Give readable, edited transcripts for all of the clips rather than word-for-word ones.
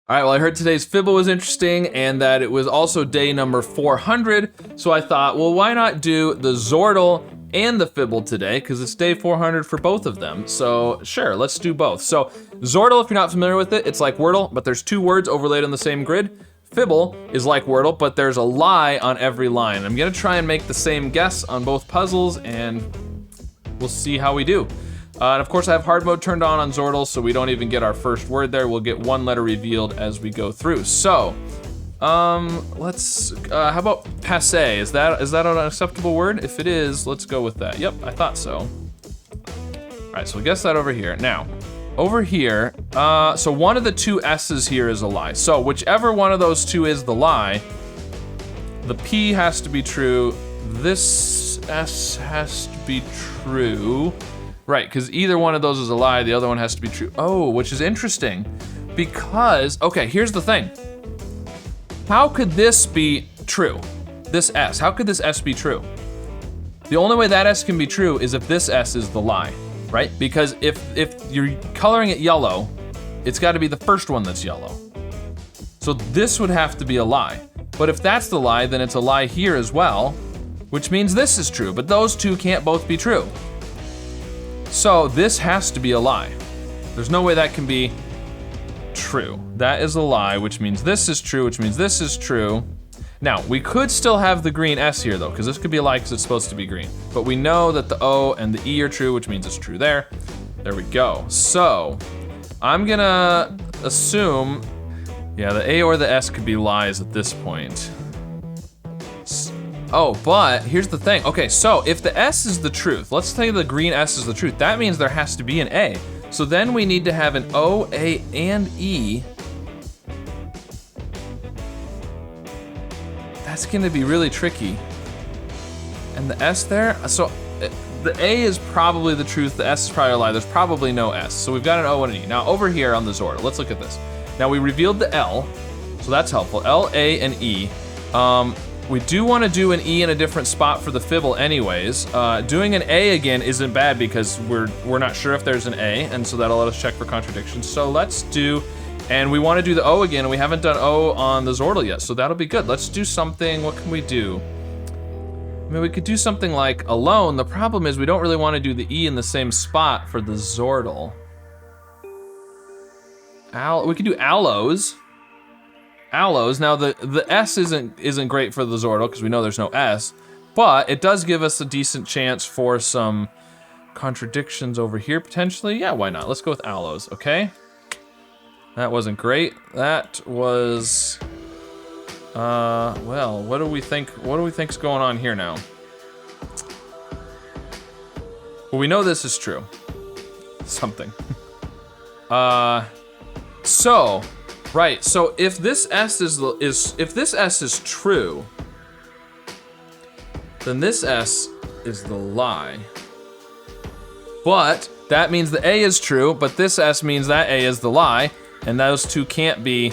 All right, well, I heard today's Fibble was interesting and that it was also day number 400. So I thought, well, why not do the Zordle and the Fibble today? Because it's day 400 for both of them. So sure, let's do both. So Zordle, if you're not familiar with it, it's like Wordle, but there's two words overlaid on the same grid. Fibble is like Wordle, but there's a lie on every line. I'm gonna try and make the same guess on both puzzles and we'll see how we do. And of course I have hard mode turned on Zordle, so we don't even get our first word there. We'll get one letter revealed as we go through. So, let's, how about passe? Is that an acceptable word? If it is, let's go with that. Yep, I thought so. All right, so we'll guess that over here. Now, over here, so one of the two S's here is a lie. So whichever one of those two is the lie, the P has to be true, this S has to be true. Right, because either one of those is a lie, the other one has to be true. Oh, which is interesting, because, okay, here's the thing. How could this be true? This S, how could this S be true? The only way that S can be true is if this S is the lie, right? Because if you're coloring it yellow, it's gotta be the first one that's yellow. So this would have to be a lie. But if that's the lie, then it's a lie here as well, which means this is true, but those two can't both be true. So this has to be a lie. There's no way that can be true. That is a lie, which means this is true, which means this is true. Now, we could still have the green S here though, because this could be a lie because it's supposed to be green. But we know that the O and the E are true, which means it's true there. There we go. So, I'm gonna assume, yeah, the A or the S could be lies at this point. Oh, but here's the thing. Okay, so if the S is the truth, let's say the green S is the truth, that means there has to be an A. So then we need to have an O, A, and E. That's gonna be really tricky. And the S there, so the A is probably the truth, the S is probably a lie, there's probably no S. So we've got an O and an E. Now over here on the Zordle, let's look at this. Now we revealed the L, so that's helpful. L, A, and E. We do want to do an E in a different spot for the Fibble anyways. Doing an A again isn't bad because we're not sure if there's an A, and so that'll let us check for contradictions. So let's do, and we want to do the O again, and we haven't done O on the Zordle yet, so that'll be good. Let's do something, what can we do? I mean, we could do something like alone. The problem is we don't really want to do the E in the same spot for the Zordle. We could do aloes. Aloes. Now the S isn't great for the Zordle because we know there's no S, but it does give us a decent chance for some contradictions over here potentially. Yeah, why not? Let's go with aloes, okay? That wasn't great. That was, well, what do we think's going on here now? Well, we know this is true. Something. So. Right, so if this S if this S is true, then this S is the lie. But that means the A is true, but this S means that A is the lie, and those two can't be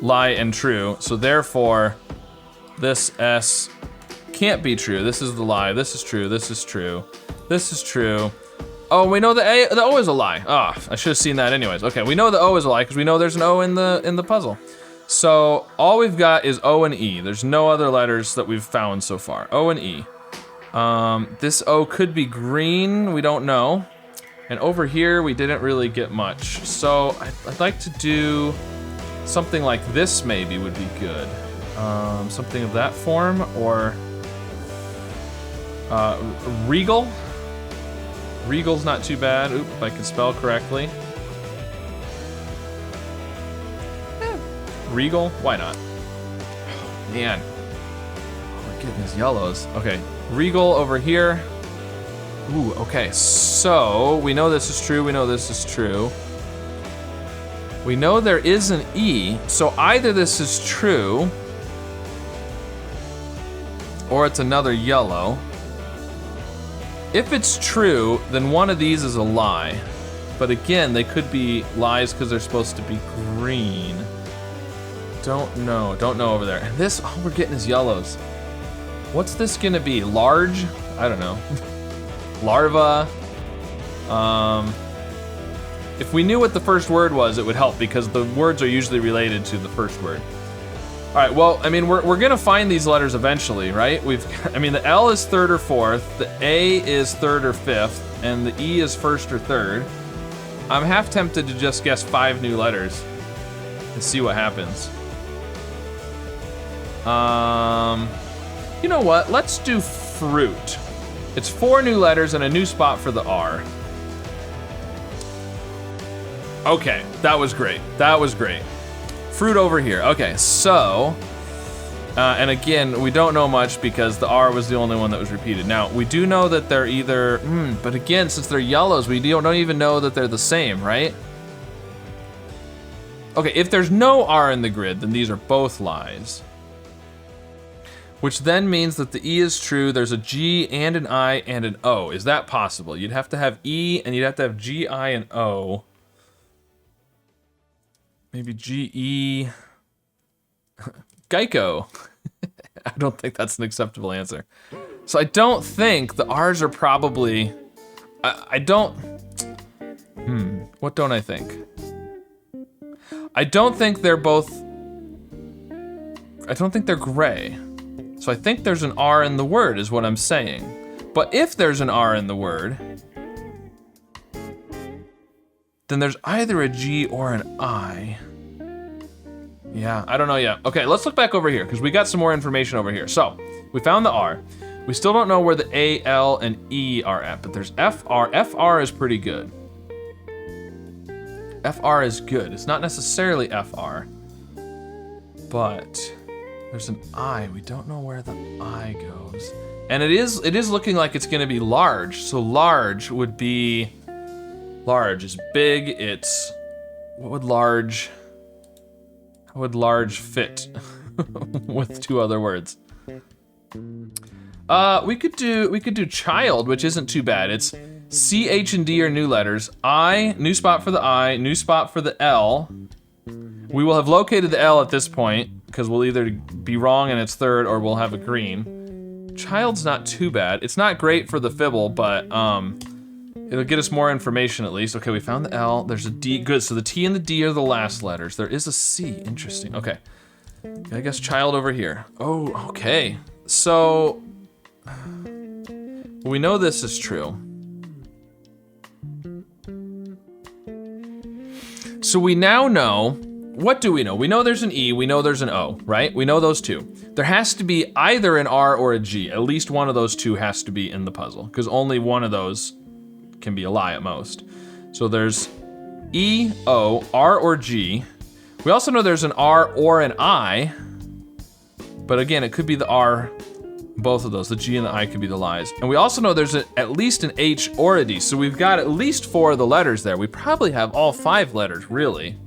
lie and true. So therefore, this S can't be true. This is the lie, this is true, this is true, this is true. Oh, we know the O is a lie. Ah, I should have seen that anyways. Okay, we know the O is a lie because we know there's an O in the puzzle. So all we've got is O and E. There's no other letters that we've found so far. O and E. This O could be green, we don't know. And over here, we didn't really get much. So I'd like to do something like this maybe would be good. Something of that form, or regal. Regal's not too bad. Oop, if I can spell correctly. Regal, why not? Oh, man. Oh, we're getting these yellows. Okay, Regal over here. Ooh, okay, so we know this is true, we know this is true. We know there is an E, so either this is true, or it's another yellow. If it's true, then one of these is a lie. But again, they could be lies because they're supposed to be green. Don't know over there. And this, all we're getting is yellows. What's this gonna be? Large? I don't know. Larva. If we knew what the first word was, it would help because the words are usually related to the first word. All right, well, I mean, we're gonna find these letters eventually, right? I mean, the L is third or fourth, the A is third or fifth, and the E is first or third. I'm half tempted to just guess 5 new letters and see what happens. You know what? Let's do fruit. It's 4 new letters and a new spot for the R. Okay, that was great. That was great. Fruit over here. Okay, so, and again, we don't know much because the R was the only one that was repeated. Now, we do know that they're either, but again, since they're yellows, we don't even know that they're the same, right? Okay, if there's no R in the grid, then these are both lies. Which then means that the E is true, there's a G and an I and an O. Is that possible? You'd have to have E and you'd have to have G, I, and O. Maybe G-E... Geico. I don't think that's an acceptable answer. So I don't think the R's are probably... I don't... What don't I think? I don't think they're both... I don't think they're gray. So I think there's an R in the word is what I'm saying. But if there's an R in the word, then there's either a G or an I. Yeah, I don't know yet. Okay, let's look back over here because we got some more information over here. So we found the R. We still don't know where the A, L, and E are at, but there's FR. FR is pretty good. FR is good. It's not necessarily FR, but there's an I. We don't know where the I goes. And it is looking like it's gonna be large. So large would be, large is big, it's, what would large, how would large fit with 2 other words? We could do child, which isn't too bad. It's C, H, and D are new letters. I, new spot for the I, new spot for the L. We will have located the L at this point, because we'll either be wrong and it's third or we'll have a green. Child's not too bad. It's not great for the fibble, but it'll get us more information at least. Okay, we found the L, there's a D, good, so the T and the D are the last letters. There is a C, interesting, okay. I guess child over here. Oh, okay. So, we know this is true. So we now know, what do we know? We know there's an E, we know there's an O, right? We know those 2. There has to be either an R or a G. At least one of those 2 has to be in the puzzle, because only one of those can be a lie at most. So there's E, O, R, or G. We also know there's an R or an I, but again, it could be the R, both of those. The G and the I could be the lies. And we also know there's at least an H or a D, so we've got at least 4 of the letters there. We probably have all 5 letters, really.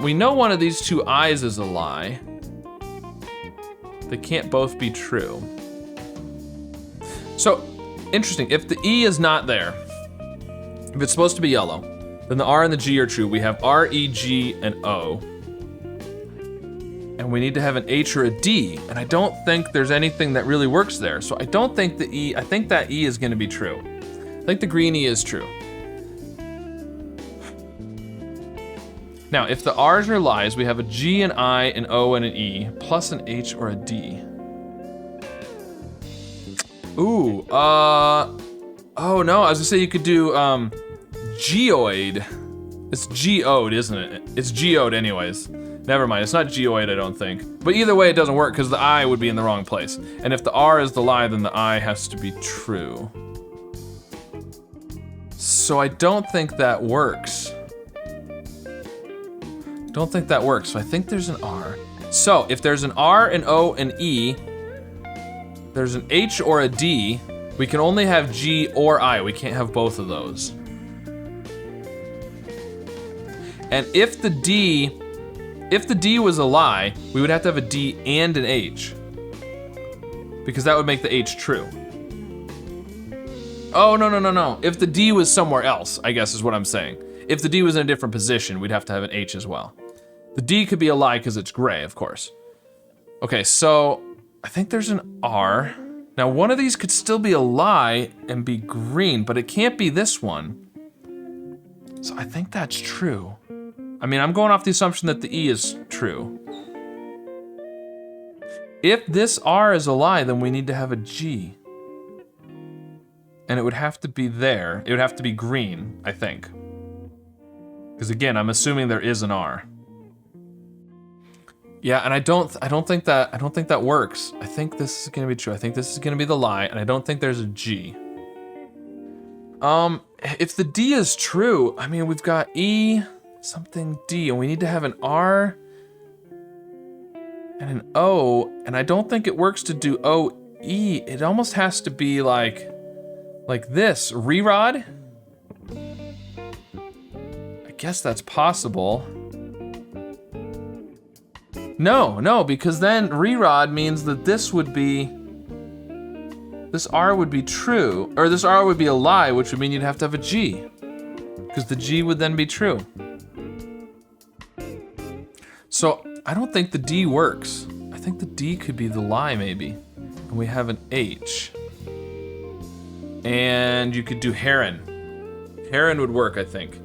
We know one of these 2 I's is a lie. They can't both be true. So, interesting, if the E is not there, if it's supposed to be yellow, then the R and the G are true. We have R, E, G, and O. And we need to have an H or a D, and I don't think there's anything that really works there. So I don't think the E, I think that E is gonna be true. I think the green E is true. Now, if the R's are lies, we have a G, an I, an O, and an E, plus an H or a D. Ooh, oh no, I was gonna say you could do, geoid. It's geode, isn't it? It's geode anyways. Never mind, it's not geoid, I don't think. But either way, it doesn't work because the I would be in the wrong place. And if the R is the lie, then the I has to be true. So I don't think that works. Don't think that works, so I think there's an R. So if there's an R, an O, an E, there's an H or a D, we can only have G or I, we can't have both of those. And if the D was a lie, we would have to have a D and an H, because that would make the H true. Oh, no. If the D was somewhere else, I guess is what I'm saying. If the D was in a different position, we'd have to have an H as well. The D could be a lie because it's gray, of course. Okay, so I think there's an R. Now one of these could still be a lie and be green, but it can't be this one. So I think that's true. I mean, I'm going off the assumption that the E is true. If this R is a lie, then we need to have a G. And it would have to be there. It would have to be green, I think. Because again, I'm assuming there is an R. Yeah, and I don't think that works. I think this is gonna be true. I think this is gonna be the lie, and I don't think there's a G. If the D is true, I mean, we've got E, something D, and we need to have an R and an O, and I don't think it works to do O, E. It almost has to be like this, re-rod? I guess that's possible. No, because then re-rod means that this R would be true, or this R would be a lie, which would mean you'd have to have a G, because the G would then be true. So I don't think the D works. I think the D could be the lie maybe. And we have an H. And you could do heron. Heron would work, I think.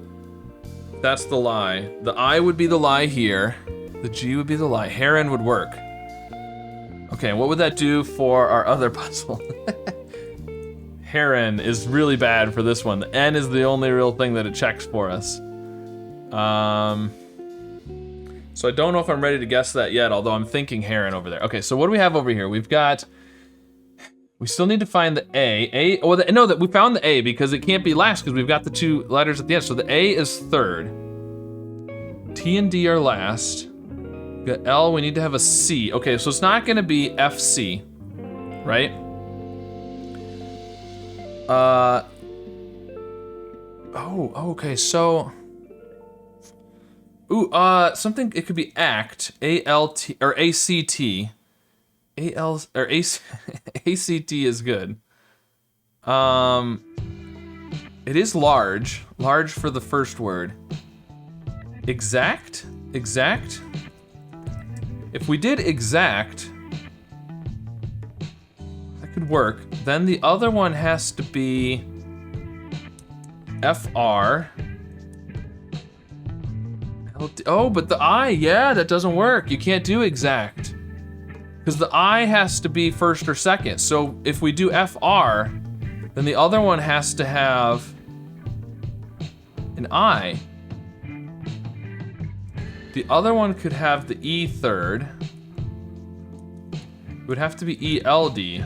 That's the lie. The I would be the lie here. The G would be the lie. Heron would work. Okay, what would that do for our other puzzle? Heron is really bad for this one. The N is the only real thing that it checks for us. So I don't know if I'm ready to guess that yet, although I'm thinking heron over there. Okay, so what do we have over here? We still need to find the A. We found the A because it can't be last because we've got the two letters at the end. So the A is third. T and D are last. We got L, we need to have a C. Okay, so it's not gonna be FC, right? Okay, so. Something, it could be ACT, A-L-T, or A-C-T. A-L, or A-C-T is good. It is large for the first word. Exact? If we did exact, that could work. Then the other one has to be FR. Oh, but the I, yeah, that doesn't work. You can't do exact. Because the I has to be first or second. So if we do FR, then the other one has to have an I. The other one could have the E third. It would have to be ELD.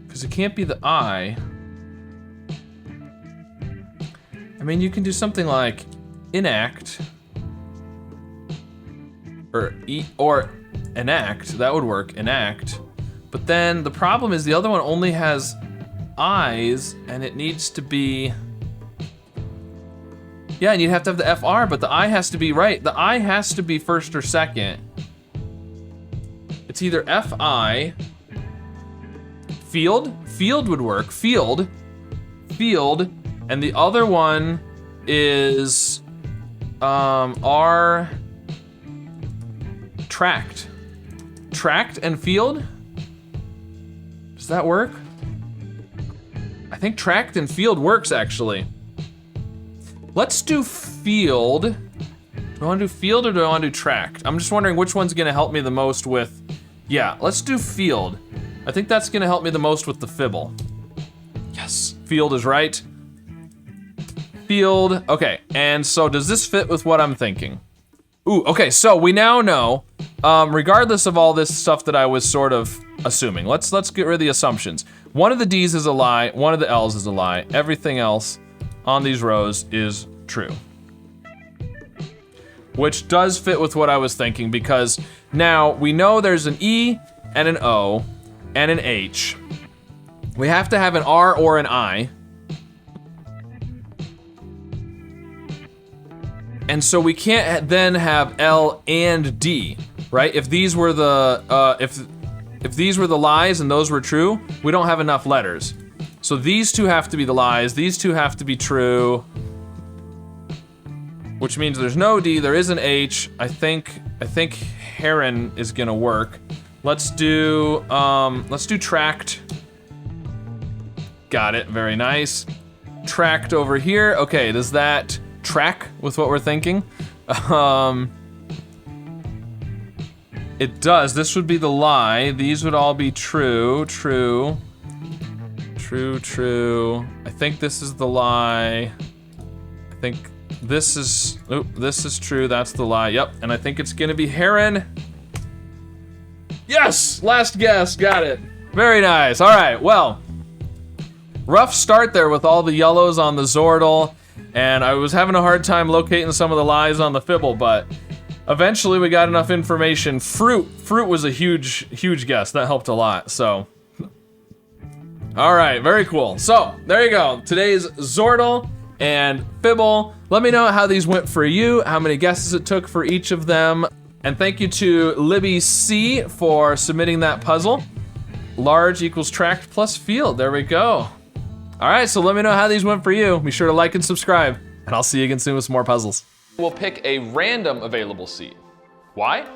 Because it can't be the I. I mean, you can do something like enact. Or enact, that would work, enact. But then the problem is the other one only has I's and it needs to be, yeah, and you'd have to have the FR, but the I has to be right. The I has to be first or second. It's either FI, field would work, field, and the other one is R, tract and field? Does that work? I think tract and field works actually. Let's do field. Do I want to do field or do I want to do tract? I'm just wondering which one's gonna help me the most with, yeah, let's do field. I think that's gonna help me the most with the fibble. Yes, field is right. Field, okay, and so does this fit with what I'm thinking? Ooh, okay, so we now know, regardless of all this stuff that I was sort of assuming, let's get rid of the assumptions. One of the D's is a lie, one of the L's is a lie, everything else on these rows is true. Which does fit with what I was thinking because now we know there's an E and an O and an H. We have to have an R or an I. And so we can't then have L and D, right? If these were the if these were the lies and those were true, we don't have enough letters. So these two have to be the lies, these two have to be true, which means there's no D, there is an H. I think heron is gonna work. Let's do tract. Got it, very nice. tracked over here. Okay, does that track with what we're thinking? It does. This would be the lie. These would all be true. True. True, true. I think this is the lie. I think this is, oh, this is true. That's the lie. Yep. And I think it's gonna be heron. Yes! Last guess. Got it. Very nice. All right. Well, rough start there with all the yellows on the Zordal. And I was having a hard time locating some of the lies on the Fibble, but eventually we got enough information. Fruit was a huge guess. That helped a lot, so. All right, very cool. So, there you go. Today's Zordal and Fibble. Let me know how these went for you, how many guesses it took for each of them. And thank you to Libby C for submitting that puzzle. Large equals tracked plus field, there we go. All right, so let me know how these went for you. Be sure to like and subscribe, and I'll see you again soon with some more puzzles. We'll pick a random available seat. Why?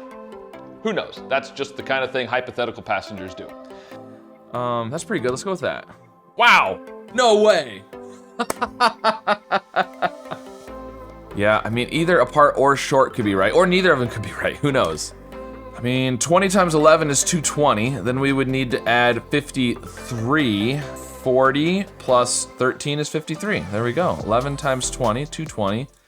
Who knows? That's just the kind of thing hypothetical passengers do. That's pretty good. Let's go with that. Wow! No way! Yeah, I mean, either apart or short could be right, or neither of them could be right. Who knows? I mean, 20 times 11 is 220. Then we would need to add 53. 40 plus 13 is 53. There we go. 11 times 20, 220.